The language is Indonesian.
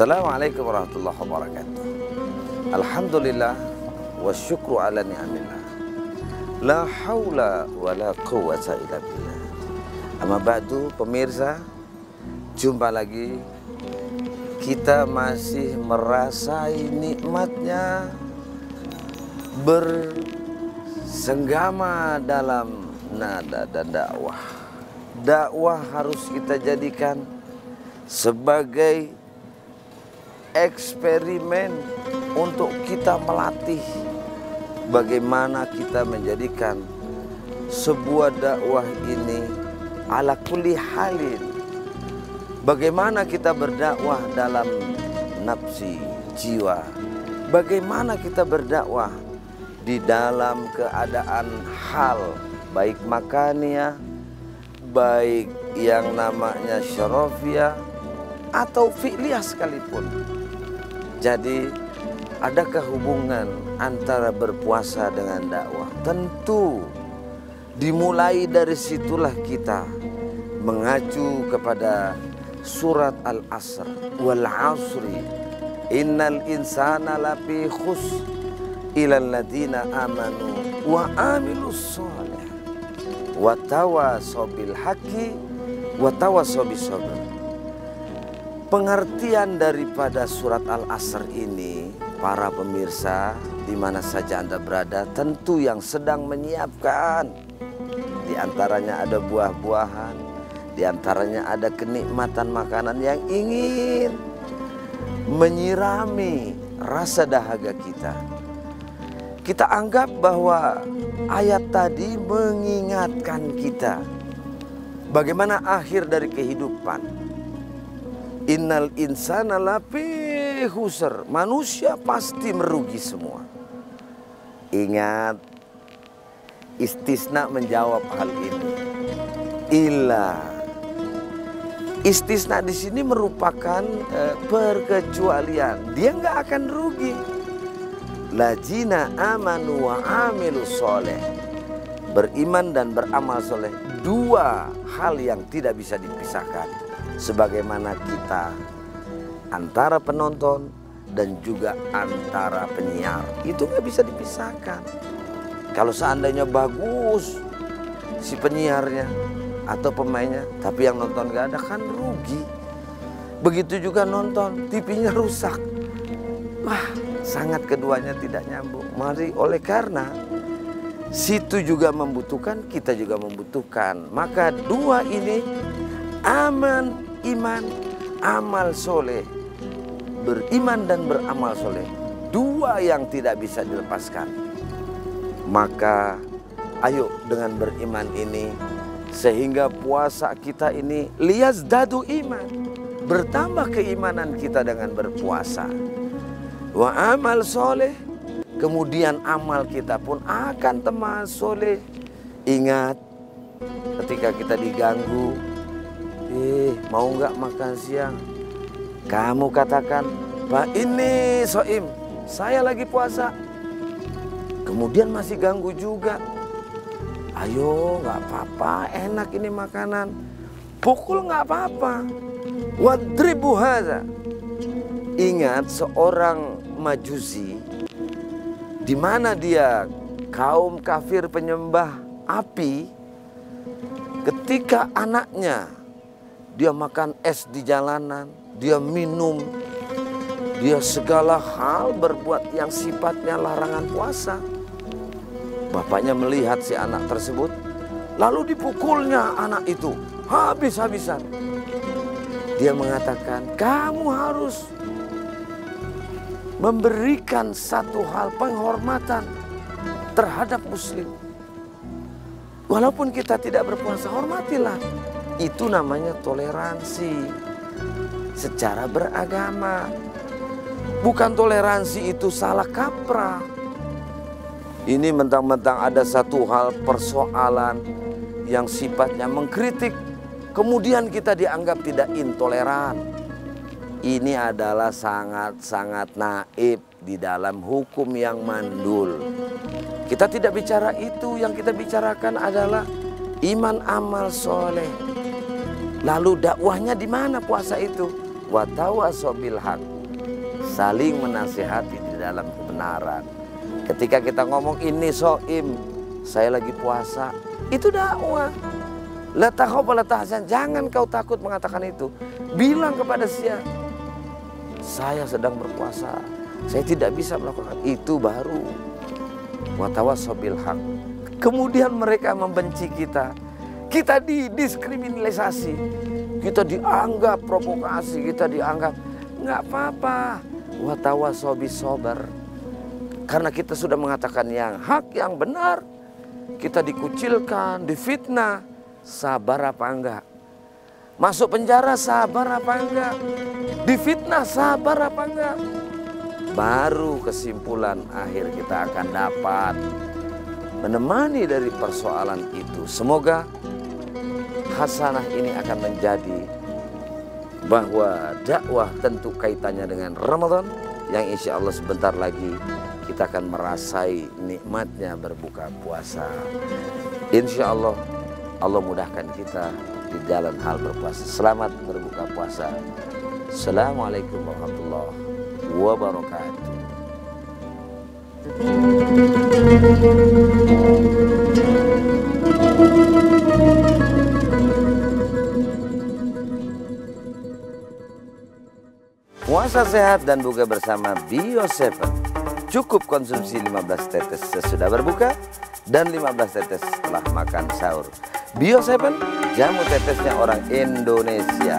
Assalamualaikum warahmatullahi wabarakatuh. Alhamdulillah wa syukru ala ni'amillah. La haula wa la quwwata illa billah. Amma ba'du, pemirsa, jumpa lagi. Kita masih merasai nikmatnya bersenggama dalam nada dan dakwah. Dakwah harus kita jadikan sebagai eksperimen untuk kita melatih bagaimana kita menjadikan sebuah dakwah ini ala kulli halin. Bagaimana kita berdakwah dalam nafsi, jiwa. Bagaimana kita berdakwah di dalam keadaan hal, baik makaniah, baik yang namanya syarafiyah atau fi'liyah sekalipun. Jadi adakah hubungan antara berpuasa dengan dakwah? Tentu dimulai dari situlah kita mengacu kepada surat Al-Asr, wal 'asri innal insana lafi khusr ilal ladzina amanu wa amilus sholih wa tawasaw bil haqqi wa tawasaw bis sabr. Pengertian daripada surat Al-Asr ini, para pemirsa di mana saja Anda berada, tentu yang sedang menyiapkan. Di antaranya ada buah-buahan, di antaranya ada kenikmatan makanan yang ingin menyirami rasa dahaga kita. Kita anggap bahwa ayat tadi mengingatkan kita bagaimana akhir dari kehidupan. Innal insana lafi khusr, manusia pasti merugi semua. Ingat, istisna menjawab hal ini. Illa, istisna di sini merupakan perkecualian. Dia nggak akan rugi. Ladzina amanu wa amilus sholih, beriman dan beramal soleh, dua hal yang tidak bisa dipisahkan. Sebagaimana kita antara penonton dan juga antara penyiar, itu nggak bisa dipisahkan. Kalau seandainya bagus si penyiarnya atau pemainnya, tapi yang nonton nggak ada, kan rugi. Begitu juga nonton, TV-nya rusak. Wah, sangat keduanya tidak nyambung. Mari, oleh karena situ juga membutuhkan, kita juga membutuhkan. Maka dua ini, aman, iman, amal soleh, beriman dan beramal soleh, dua yang tidak bisa dilepaskan. Maka ayo dengan beriman ini, sehingga puasa kita ini liyazdadu iman, bertambah keimanan kita dengan berpuasa. Wa amal soleh, kemudian amal kita pun akan tambah soleh. Ingat, ketika kita diganggu, mau nggak makan siang? Kamu katakan, Pak, ini soim, saya lagi puasa. Kemudian masih ganggu juga. Ayo, nggak apa-apa, enak ini makanan. Pukul nggak apa-apa. Wadribu hadza. Ingat, seorang Majusi, di mana dia kaum kafir penyembah api, ketika anaknya dia makan es di jalanan, dia minum, dia segala hal berbuat yang sifatnya larangan puasa. Bapaknya melihat si anak tersebut, lalu dipukulnya anak itu habis-habisan. Dia mengatakan, kamu harus memberikan satu hal penghormatan terhadap muslim. Walaupun kita tidak berpuasa, hormatilah. Itu namanya toleransi secara beragama. Bukan toleransi itu salah kaprah. Ini mentang-mentang ada satu hal persoalan yang sifatnya mengkritik, kemudian kita dianggap tidak intoleran. Ini adalah sangat-sangat naif di dalam hukum yang mandul. Kita tidak bicara itu, yang kita bicarakan adalah iman amal soleh. Lalu dakwahnya di mana puasa itu? Wa tawasaw bil haqq. saling menasihati di dalam kebenaran. Ketika kita ngomong ini soim, saya lagi puasa, itu dakwah. La takhaf wa la tahzan, jangan kau takut mengatakan itu. Bilang kepada dia, saya sedang berpuasa, saya tidak bisa melakukan itu, baru wa tawassaw bil haq. Kemudian mereka membenci kita, kita didiskriminalisasi, kita dianggap provokasi, kita dianggap nggak apa-apa. Wa tawassaw bis sabr. Karena kita sudah mengatakan yang hak, yang benar, kita dikucilkan, difitnah. Sabar apa enggak? Masuk penjara sabar apa enggak? Difitnah sabar apa enggak? Baru kesimpulan akhir kita akan dapat menemani dari persoalan itu. Semoga hasanah ini akan menjadi bahwa dakwah tentu kaitannya dengan Ramadan, yang insya Allah sebentar lagi kita akan merasai nikmatnya berbuka puasa. Insya Allah Allah mudahkan kita di dalam hal berpuasa. Selamat berbuka puasa. Assalamualaikum warahmatullahi wabarakatuh. Puasa sehat dan buka bersama Bio7. Cukup konsumsi 15 tetes sesudah berbuka dan 15 tetes setelah makan sahur. Bio7, jamu tetesnya orang Indonesia.